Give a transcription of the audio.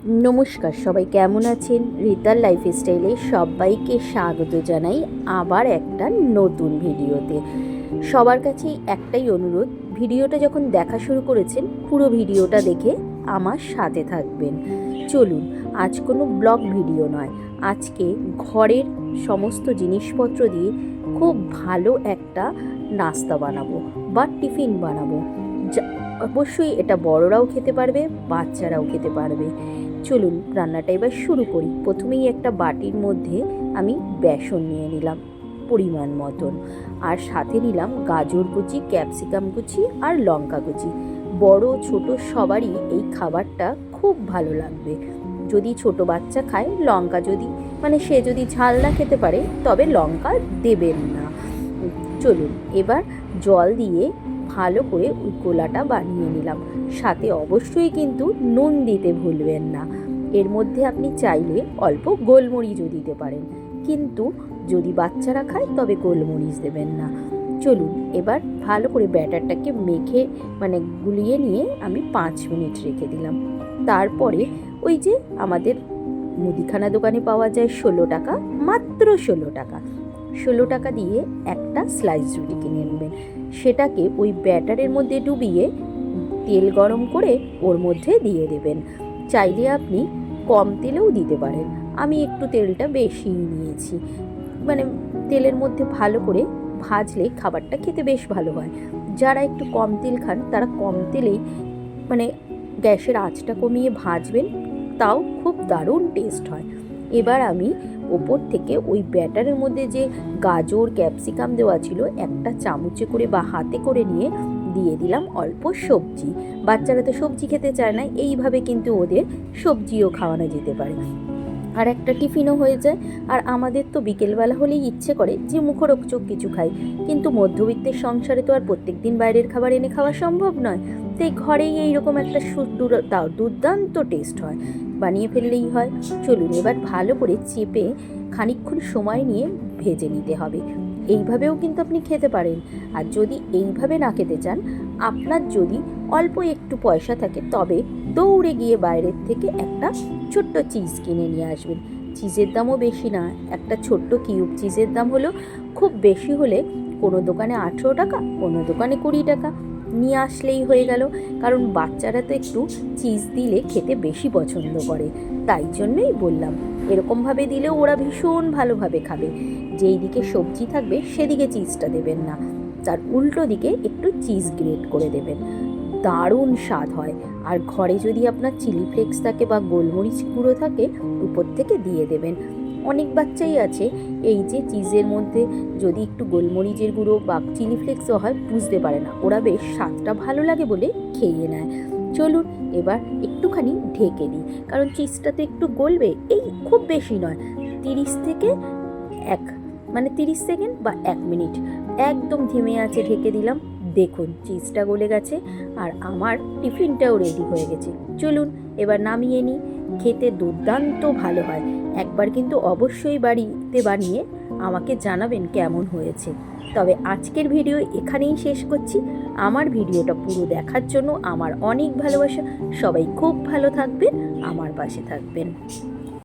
নমস্কার, সবাই কেমন আছেন? রিতার লাইফস্টাইলে সবাইকে স্বাগত জানাই আবার একটা নতুন ভিডিওতে। সবার কাছেই একটাই অনুরোধ, ভিডিওটা যখন দেখা শুরু করেছেন পুরো ভিডিওটা দেখে আমার সাথে থাকবেন। চলুন, আজ কোনো ব্লগ ভিডিও নয়, আজকে ঘরের সমস্ত জিনিসপত্র দিয়ে খুব ভালো একটা নাস্তা বানাবো বা টিফিন বানাবো। অবশ্যই এটা বড়রাও খেতে পারবে, বাচ্চারাও খেতে পারবে। চলুন রান্নাটা এবার শুরু করি। প্রথমেই একটা বাটির মধ্যে আমি বেসন নিয়ে নিলাম পরিমাণ মতন, আর সাথে নিলাম গাজর কুচি, ক্যাপসিকাম কুচি আর লঙ্কা কুচি। বড় ছোট সবারই এই খাবারটা খুব ভালো লাগবে। যদি ছোট বাচ্চা খায়, লঙ্কা সে যদি ঝাল না খেতে পারে তবে লঙ্কা দেবেন না। চলুন এবার জল দিয়ে ভালো করে ওই গোলাটা বানিয়ে নিলাম। সাথে অবশ্যই কিন্তু নুন দিতে ভুলবেন না। এর মধ্যে আপনি চাইলে অল্প গোলমরিচও দিতে পারেন, কিন্তু যদি বাচ্চারা খায় তবে গোলমরিচ দেবেন না। চলুন এবার ভালো করে ব্যাটারটাকে মেখে গুলিয়ে নিয়ে আমি 5 মিনিট রেখে দিলাম। তারপরে ওই যে আমাদের মুদিখানা দোকানে পাওয়া যায় 16 টাকা, মাত্র 16 টাকা, 16 টাকা দিয়ে একটা স্লাইস রুটি কিনে নেবেন। সেটাকে ওই ব্যাটারের মধ্যে ডুবিয়ে তেল গরম করে ওর মধ্যে দিয়ে দেবেন। চাইলে আপনি কম তেলেও দিতে পারেন, আমি একটু তেলটা বেশি নিয়েছি। তেলের মধ্যে ভালো করে ভাজলে খাবারটা খেতে বেশ ভালো হয়। যারা একটু কম তেল খান তারা কম তেলেই গ্যাসের আঁচটা কমিয়ে ভাজবেন, তাও খুব দারুণ টেস্ট হয়। এবার আমি ওপর থেকে ওই ব্যাটারের মধ্যে যে গাজর ক্যাপসিকাম দেওয়া ছিল একটা চামচে করে বা হাতে করে নিয়ে দিয়ে দিলাম অল্প সবজি। বাচ্চারা তো সবজি খেতে চায় না, এইভাবে কিন্তু ওদের সবজিও খাওয়ানো যেতে পারে, আর একটা টিফিনও হয়ে যায়। আর আমাদের তো বিকেলবেলা হলেই ইচ্ছে করে যে মুখরোচক কিছু খাই, কিন্তু মধ্যবিত্তের সংসারে তো আর প্রত্যেক দিন বাইরের খাবার এনে খাওয়া সম্ভব নয়। তাই ঘরেই এইরকম একটা দুর্দান্ত টেস্ট হয়, বানিয়ে ফেললেই হয়। চলুন এবার ভালো করে চেপে খানিকক্ষণ সময় নিয়ে ভেজে নিতে হবে। এইভাবেও কিন্তু আপনি খেতে পারেন। আর যদি এইভাবে না খেতে চান, আপনার যদি অল্প একটু পয়সা থাকে তবে দৌড়ে গিয়ে বাইরের থেকে একটা ছোট্ট চিজ কিনে নিয়ে আসবেন। চিজের দামও বেশি না, একটা ছোট্ট কিউব চিজের দাম হলো খুব বেশি হলে কোনো দোকানে 18 টাকা, কোনো দোকানে 20 টাকা। নিয়ে আসলেই হয়ে গেল, কারণ বাচ্চারা তো একটু চিজ দিলে খেতে বেশি পছন্দ করে। তাই জন্যই বললাম, এরকমভাবে দিলেও ওরা ভীষণ ভালোভাবে খাবে। যেই দিকে সবজি থাকবে সেদিকে চিজটা দেবেন না, তার উল্টো দিকে একটু চিজ গ্রেট করে দেবেন, দারুণ স্বাদ হয়। আর ঘরে যদি আপনার চিলি ফ্লেক্স থাকে বা গোলমরিচ গুঁড়ো থাকে, উপর থেকে দিয়ে দেবেন। অনেক বাচ্চাই আছে এই যে চিজের মধ্যে যদি একটু গোলমরিচের গুঁড়ো বা চিলি ফ্লেক্সও হয় বুঝতে পারে না, ওরা বেশ স্বাদটা ভালো লাগে বলে খেয়ে নেয়। চলুন এবার একটুখানি ঢেকে দিই, কারণ চিজটা তো একটু গলবে, এই খুব বেশি নয়, 30 থেকে 30 সেকেন্ড বা 1 মিনিট একদম ধিমে আঁচে ঢেকে দিলাম। দেখুন চিজটা গলে গেছে আর আমার টিফিনটাও রেডি হয়ে গেছে। চলুন এবার নামিয়ে নিই। খেতে দুর্দান্ত ভালো হয়। একবার কিন্তু অবশ্যই বাড়িতে বানিয়ে আমাকে জানাবেন কেমন হয়েছে। তবে আজকের ভিডিও এখানেই শেষ করছি। আমার ভিডিওটা পুরো দেখার জন্য আমার অনেক ভালোবাসা। সবাই খুব ভালো থাকবেন, আমার পাশে থাকবেন।